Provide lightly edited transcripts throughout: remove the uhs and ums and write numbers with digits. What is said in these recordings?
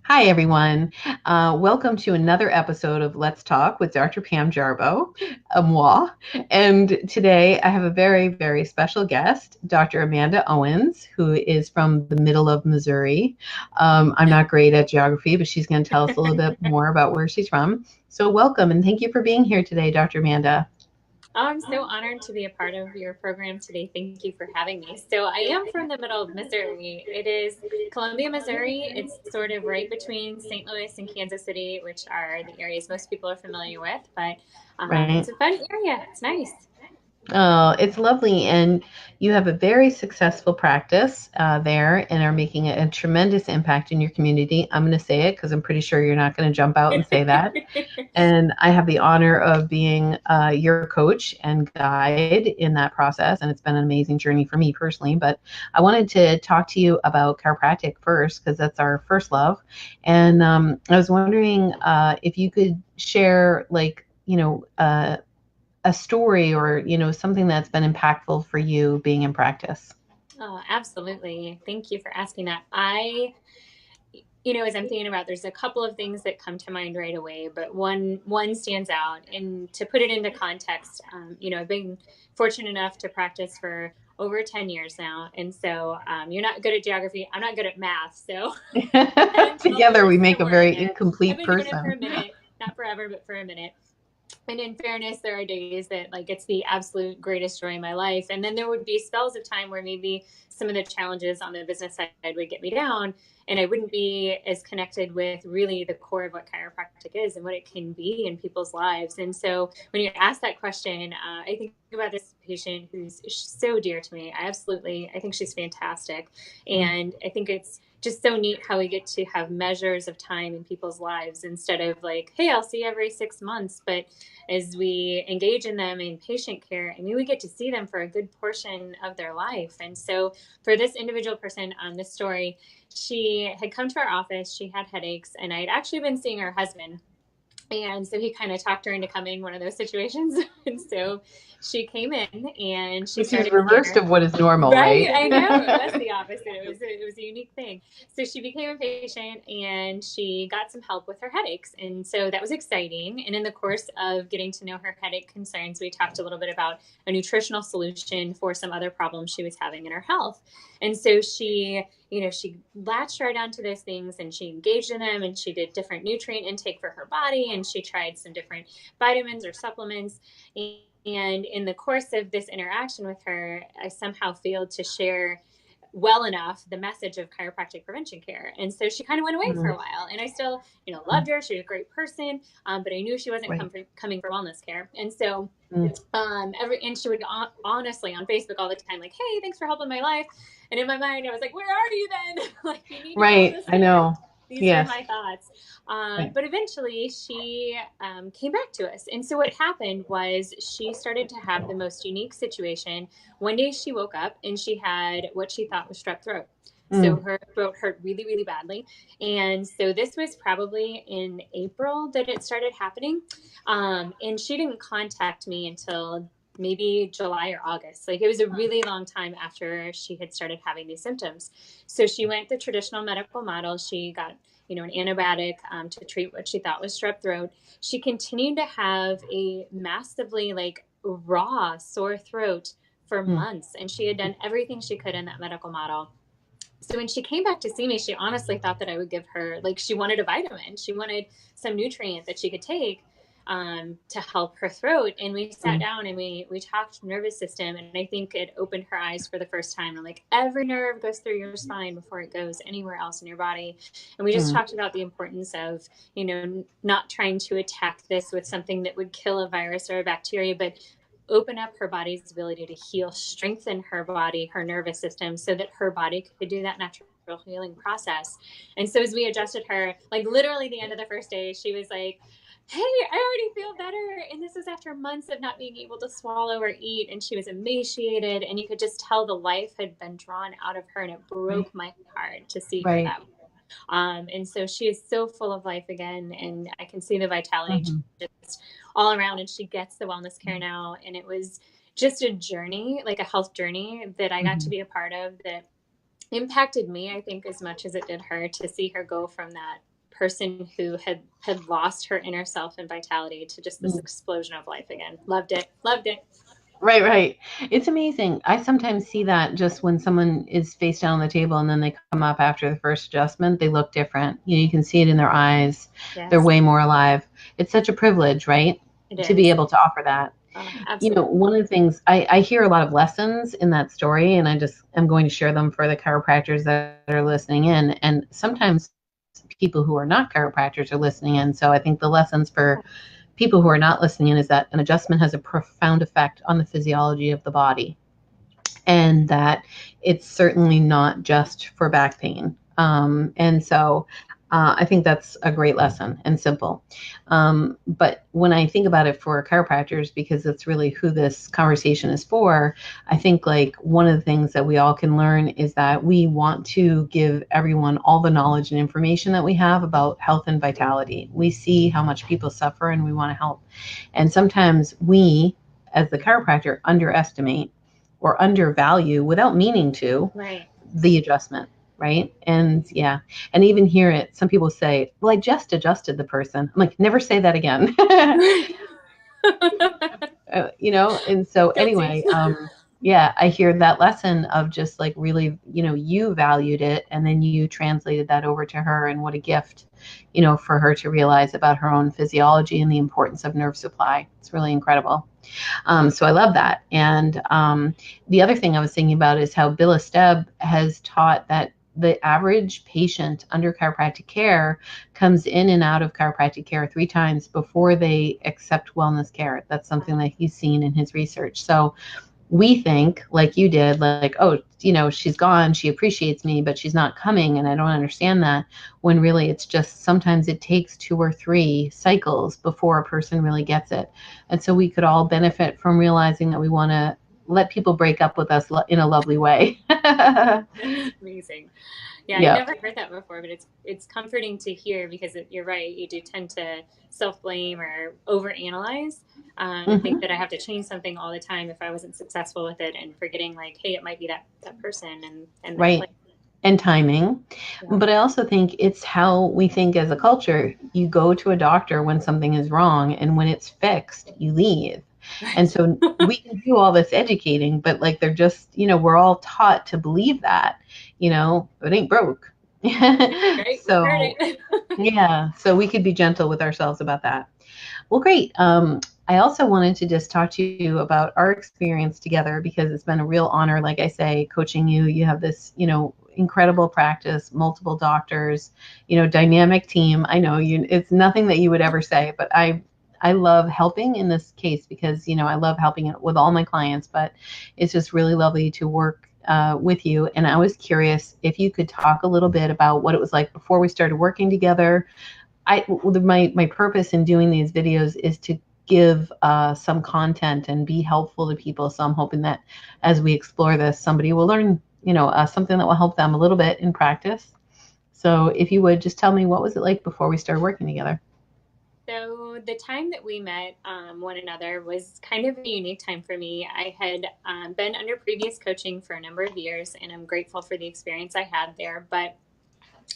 Hi, everyone. Welcome to another episode of Let's Talk with Dr. Pam Jarboe, moi. And today I have a very, very special guest, Dr. Amanda Owens, who is from the middle of Missouri. I'm not great at geography, but she's going to tell us a little bit more about where she's from. So welcome and thank you for being here today, Dr. Amanda. Oh, I'm so honored to be a part of your program today. Thank you for having me. So, I am from the middle of Missouri. It is Columbia, Missouri. It's sort of right between St. Louis and Kansas City, which are the areas most people are familiar with. But Right. it's a fun area. It's nice. Oh, it's lovely. And you have a very successful practice there and are making a tremendous impact in your community. I'm going to say it because I'm pretty sure you're not going to jump out and say that. And I have the honor of being your coach and guide in that process. And it's been an amazing journey for me personally. But I wanted to talk to you about chiropractic first because that's our first love. And I was wondering if you could share, a story or something that's been impactful for you being in practice. Oh, absolutely. Thank you for asking that. As I'm thinking about, there's a couple of things that come to mind right away, but one stands out. And to put it into context, I've been fortunate enough to practice for over 10 years now. And so you're not good at geography. I'm not good at math. So 10, 12 Together years we make a somewhere in very there. I've incomplete been doing it for person. a minute, not forever, but for a minute. And in fairness, there are days that like it's the absolute greatest joy in my life. And then there would be spells of time where maybe some of the challenges on the business side would get me down and I wouldn't be as connected with really the core of what chiropractic is and what it can be in people's lives. And so when you ask that question, I think about this patient who's so dear to me. I think she's fantastic. And I think it's just so neat how we get to have measures of time in people's lives instead of like, hey, I'll see you every 6 months. But as we engage in them in patient care, I mean, we get to see them for a good portion of their life. And so for this individual person on this story, she had come to our office, she had headaches, and I had actually been seeing her husband. And so he kind of talked her into coming, one of those situations. And so she came in and she Which is started reversed care. of what is normal, Right, right? I know. It was the opposite. It was a unique thing. So she became a patient and she got some help with her headaches. And so that was exciting. And in the course of getting to know her headache concerns, we talked a little bit about a nutritional solution for some other problems she was having in her health. And so she latched right onto those things and she engaged in them and she did different nutrient intake for her body and she tried some different vitamins or supplements. And in the course of this interaction with her, I somehow failed to share well enough the message of chiropractic prevention care. And so she kind of went away for a while. And I still, loved her. She was a great person, but I knew she wasn't Right. coming for wellness care. And so and she would honestly on Facebook all the time, like, hey, thanks for helping my life. And in my mind, I was like, where are you then? Like, you need to Right. wellness I care. know. These were Yes. my thoughts. Right. But eventually she came back to us. And so what happened was she started to have the most unique situation. One day she woke up and she had what she thought was strep throat. So Mm. her throat hurt really, really badly. And so this was probably in April that it started happening. And she didn't contact me until maybe July or August. Like it was a really long time after she had started having these symptoms. So she went the traditional medical model. She got, an antibiotic to treat what she thought was strep throat. She continued to have a massively like raw sore throat for Mm. months. And she had done everything she could in that medical model. So when she came back to see me, she honestly thought that I would give her, like, she wanted a vitamin. She wanted some nutrient that she could take to help her throat. And we sat Mm. down and we talked nervous system. And I think it opened her eyes for the first time. And like every nerve goes through your spine before it goes anywhere else in your body. And we just Mm. talked about the importance of, not trying to attack this with something that would kill a virus or a bacteria, but open up her body's ability to heal, strengthen her body, her nervous system, so that her body could do that natural healing process. And so as we adjusted her, like literally the end of the first day, she was like, hey, I already feel better. And this was after months of not being able to swallow or eat. And she was emaciated. And you could just tell the life had been drawn out of her. And it Right. broke my heart to see her Right. that way. And so she is so full of life again. And I can see the vitality Mhm. just all around. And she gets the wellness care now. And it was just a journey, like a health journey that I got to Mhm. be a part of that impacted me, I think, as much as it did her to see her go from that person who had lost her inner self and vitality to just this explosion of life again. Loved it. Loved it. Right, right. It's amazing. I sometimes see that just when someone is face down on the table and then they come up after the first adjustment, they look different. You can see it in their eyes. They're Yes, way more alive. It's such a privilege, right? it To be is. able to offer that. Absolutely. One of the things I hear a lot of lessons in that story, and I'm going to share them for the chiropractors that are listening in. And sometimes people who are not chiropractors are listening in. So I think the lessons for people who are not listening in is that an adjustment has a profound effect on the physiology of the body, and that it's certainly not just for back pain. And so I think that's a great lesson and simple. But when I think about it for chiropractors, because that's really who this conversation is for, I think like one of the things that we all can learn is that we want to give everyone all the knowledge and information that we have about health and vitality. We see how much people suffer and we want to help. And sometimes we, as the chiropractor, underestimate or undervalue without meaning to Right. the adjustment, right? And yeah, and even hear it, some people say, well, I just adjusted the person. I'm like, never say that again. And so Guilty. anyway, yeah, I hear that lesson of just like really, you valued it and then you translated that over to her, and what a gift, for her to realize about her own physiology and the importance of nerve supply. It's really incredible. So I love that. And the other thing I was thinking about is how Bill Esteb has taught that the average patient under chiropractic care comes in and out of chiropractic care 3 times before they accept wellness care. That's something that he's seen in his research. So we think, like you did, like, oh, she's gone, she appreciates me, but she's not coming, and I don't understand that, when really it's just sometimes it takes 2 or 3 cycles before a person really gets it. And so we could all benefit from realizing that we want to let people break up with us in a lovely way. That's amazing. Yeah, I'd Yeah. never heard that before, but it's comforting to hear, because you're right. You do tend to self-blame or overanalyze, and think that I have to change something all the time if I wasn't successful with it, and forgetting like, hey, it might be that person and their Right. place. And timing. Yeah. But I also think it's how we think as a culture. You go to a doctor when something is wrong, and when it's fixed, you leave. And Right. so we can do all this educating, but like they're just, we're all taught to believe that, it ain't broke. Right. We've heard So, it. yeah, so we could be gentle with ourselves about that. Well, great. I also wanted to just talk to you about our experience together, because it's been a real honor, like I say, coaching you. You have this, incredible practice, multiple doctors, dynamic team. I know it's nothing that you would ever say, but I love helping in this case because, I love helping it with all my clients, but it's just really lovely to work with you. And I was curious if you could talk a little bit about what it was like before we started working together. My purpose in doing these videos is to give some content and be helpful to people. So I'm hoping that as we explore this, somebody will learn, something that will help them a little bit in practice. So if you would just tell me, what was it like before we started working together? So the time that we met one another was kind of a unique time for me. I had been under previous coaching for a number of years, and I'm grateful for the experience I had there. But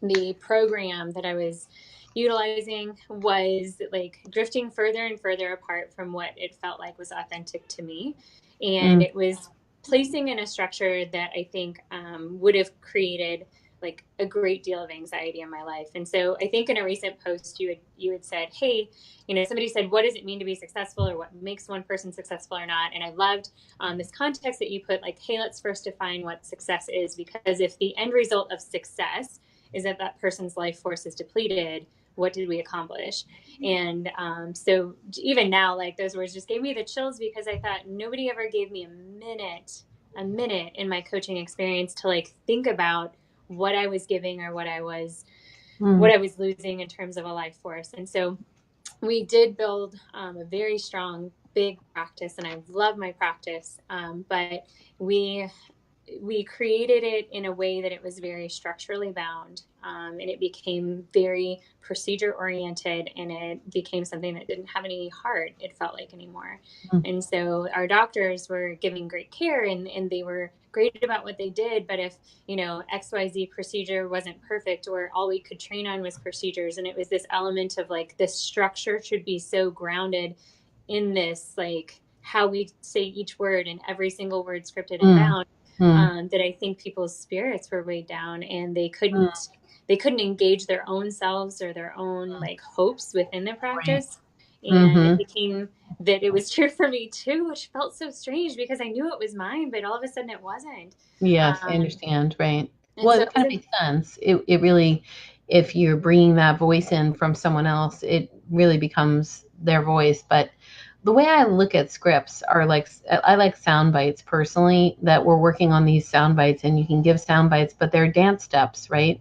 the program that I was utilizing was like drifting further and further apart from what it felt like was authentic to me. And Mm, it was placing in a structure that I think would have created like a great deal of anxiety in my life. And so I think in a recent post you had said, hey, somebody said, what does it mean to be successful, or what makes one person successful or not? And I loved this context that you put, like, hey, let's first define what success is, because if the end result of success is that person's life force is depleted, what did we accomplish? And so even now, like, those words just gave me the chills, because I thought nobody ever gave me a minute in my coaching experience to like think about what I was giving, or what I was mm, losing in terms of a life force. And so we did build a very strong, big practice, and I love my practice. But we created it in a way that it was very structurally bound, and it became very procedure oriented, and it became something that didn't have any heart, it felt like, anymore. mm, And so our doctors were giving great care, and they were great about what they did, but if, you know, XYZ procedure wasn't perfect, or all we could train on was procedures, and it was this element of like this structure should be so grounded in this, like how we say each word and every single word scripted and Mm, bound, mm, that I think people's spirits were weighed down, and mm, they couldn't engage their own selves or their own like hopes within the right. practice. And it Mm-hmm. became that it was true for me too, which felt so strange because I knew it was mine, but all of a sudden it wasn't. Yes, I Um, understand. Right. and Well, so it it was kind of makes sense. It really, if you're bringing that voice in from someone else, it really becomes their voice. But the way I look at scripts are like, I like sound bites personally, that we're working on these sound bites, and you can give sound bites, but they're dance steps, right?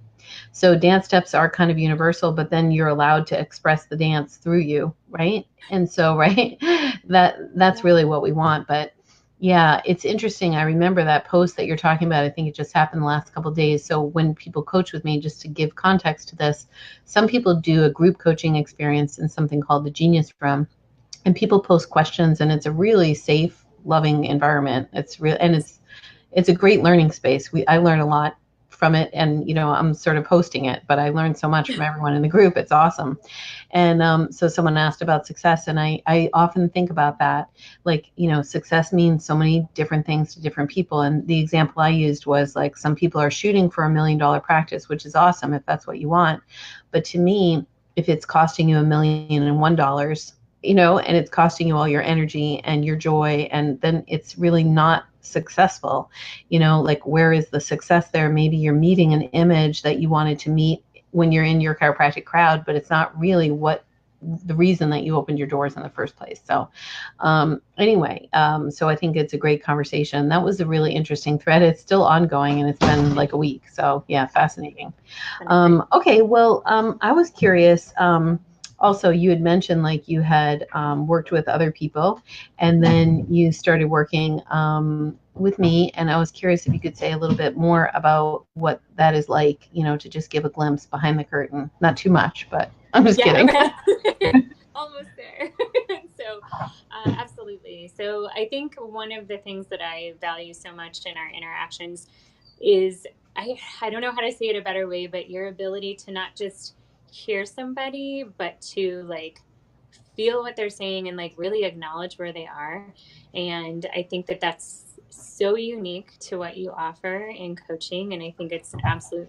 So dance steps are kind of universal, but then you're allowed to express the dance through you, right? And so, right, that's yeah, really what we want. But yeah, it's interesting. I remember that post that you're talking about. I think it just happened the last couple of days. So when people coach with me, just to give context to this, some people do a group coaching experience in something called the Genius Room, and people post questions, and it's a really safe, loving environment. It's real, and it's a great learning space. I learn a lot from it, and I'm sort of hosting it, but I learned so much from everyone in the group. It's awesome. And so someone asked about success, and I often think about that. Like, success means so many different things to different people. And the example I used was like, some people are shooting for $1 million practice, which is awesome if that's what you want. But to me, if it's costing you $1,001, and it's costing you all your energy and your joy, and then it's really not successful. Like, where is the success there? Maybe you're meeting an image that you wanted to meet when you're in your chiropractic crowd, but it's not really what the reason that you opened your doors in the first place. So anyway, so I think it's a great conversation. That was a really interesting thread. It's still ongoing, and it's been like a week. So yeah, fascinating. Okay, well, I was curious. Also, you had mentioned like you had worked with other people, and then you started working with me. And I was curious if you could say a little bit more about what that is like, to just give a glimpse behind the curtain. Not too much, but I'm just yeah, kidding. right. Almost there. So, absolutely. So, I think one of the things that I value so much in our interactions is I don't know how to say it a better way, but your ability to not just hear somebody, but to like feel what they're saying and like really acknowledge where they are. And I think that that's so unique to what you offer in coaching. And I think it's an absolute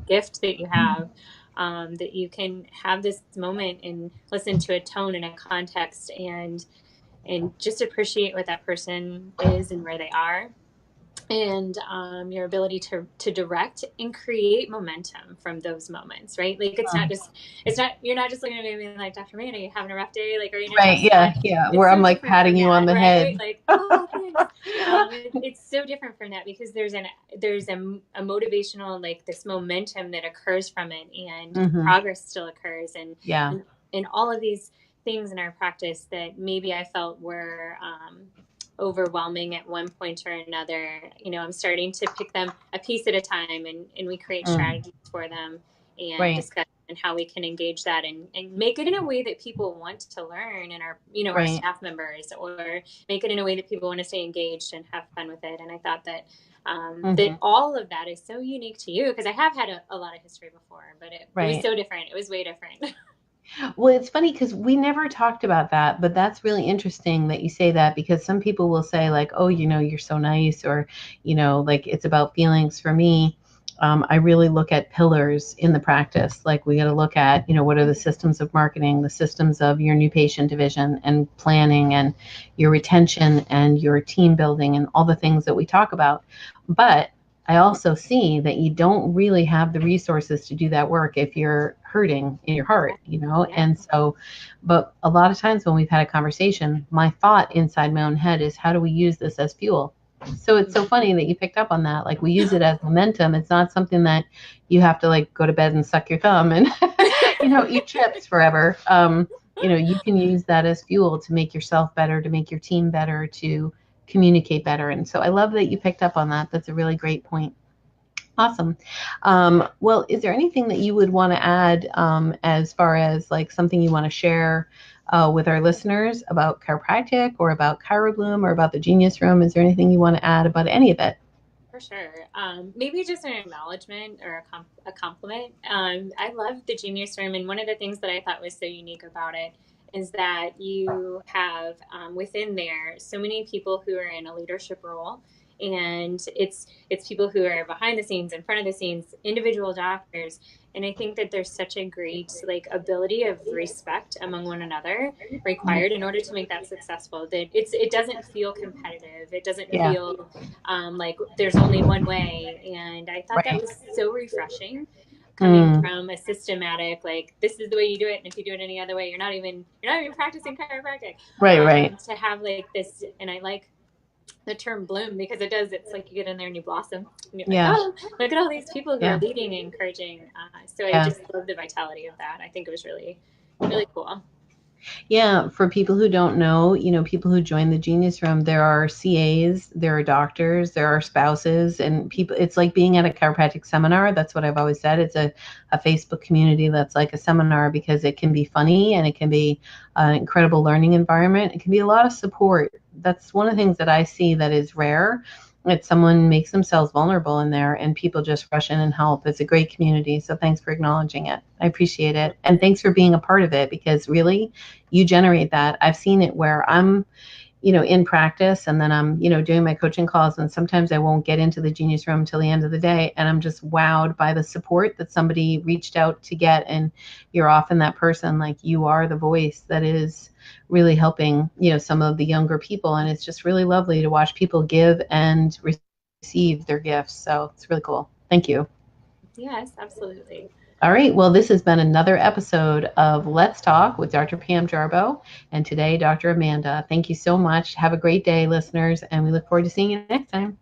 gift that you have, that you can have this moment and listen to a tone and a context, and just appreciate what that person is and where they are, and your ability to direct and create momentum from those moments, right? Like it's not you're not just looking at me and being like, Dr. Mann, are you having a rough day? Like, are you in a tough Right? Yeah, spot? yeah. Where It's I'm so like different patting from you on that, the right? head. Like, oh, thanks. It's so different from that because there's a motivational, like this momentum that occurs from it, and Hmm. progress still occurs, Yeah. and all of these things in our practice that maybe I felt were overwhelming at one point or another. I'm starting to pick them a piece at a time, and we create Mm. strategies for them and Right. discuss and how we can engage that, and make it in a way that people want to learn, and our Right. staff members, or make it in a way that people want to stay engaged and have fun with it. And I thought that that Hmm. all of that is so unique to you, because I have had a lot of history before, but it was Right. so different. It was way different. Well, it's funny because we never talked about that, but that's really interesting that you say that, because some people will say like, oh, you're so nice, or, like, it's about feelings. For me, I really look at pillars in the practice. Like, we got to look at, what are the systems of marketing, the systems of your new patient division and planning, and your retention and your team building, and all the things that we talk about. But I also see that you don't really have the resources to do that work if you're hurting in your heart, Yeah. And so, but a lot of times when we've had a conversation, my thought inside my own head is, how do we use this as fuel? So it's so funny that you picked up on that. Like, we use it as momentum. It's not something that you have to like go to bed and suck your thumb and, eat chips forever. You can use that as fuel to make yourself better, to make your team better, to communicate better. And so I love that you picked up on that. That's a really great point. Awesome. Well, is there anything that you would want to add, as far as like something you want to share with our listeners about chiropractic, or about ChiroBloom, or about the Genius Room? Is there anything you want to add about any of it? For sure. Maybe just an acknowledgement or a compliment. I love the Genius Room, and one of the things that I thought was so unique about it is that you have within there so many people who are in a leadership role, and it's people who are behind the scenes, in front of the scenes, individual doctors, and I think that there's such a great like ability of respect among one another required in order to make that successful. That it doesn't feel competitive. It doesn't Yeah. feel like there's only one way. And I thought that Right. was so refreshing coming Mm. from a systematic, like this is the way you do it. And if you do it any other way, you're not even practicing chiropractic. Right. Right. To have like this, and I like the term bloom because it's like you get in there and you blossom and you're like, Yeah. oh, look at all these people who are Yeah. leading and encouraging. So I Yeah. just love the vitality of that. I think it was really, really cool. Yeah, for people who don't know, people who join the Genius Room, there are CAs, there are doctors, there are spouses, and people. It's like being at a chiropractic seminar. That's what I've always said. It's a Facebook community that's like a seminar because it can be funny and it can be an incredible learning environment. It can be a lot of support. That's one of the things that I see that is rare. That someone makes themselves vulnerable in there and people just rush in and help. It's a great community. So thanks for acknowledging it. I appreciate it. And thanks for being a part of it because really you generate that. I've seen it where I'm, in practice and then I'm, doing my coaching calls and sometimes I won't get into the Genius Room till the end of the day. And I'm just wowed by the support that somebody reached out to get. And you're often that person, like you are the voice that is really helping, some of the younger people. And it's just really lovely to watch people give and receive their gifts. So it's really cool. Thank you. Yes, absolutely. All right. Well, this has been another episode of Let's Talk with Dr. Pam Jarboe and today, Dr. Amanda. Thank you so much. Have a great day, listeners, and we look forward to seeing you next time.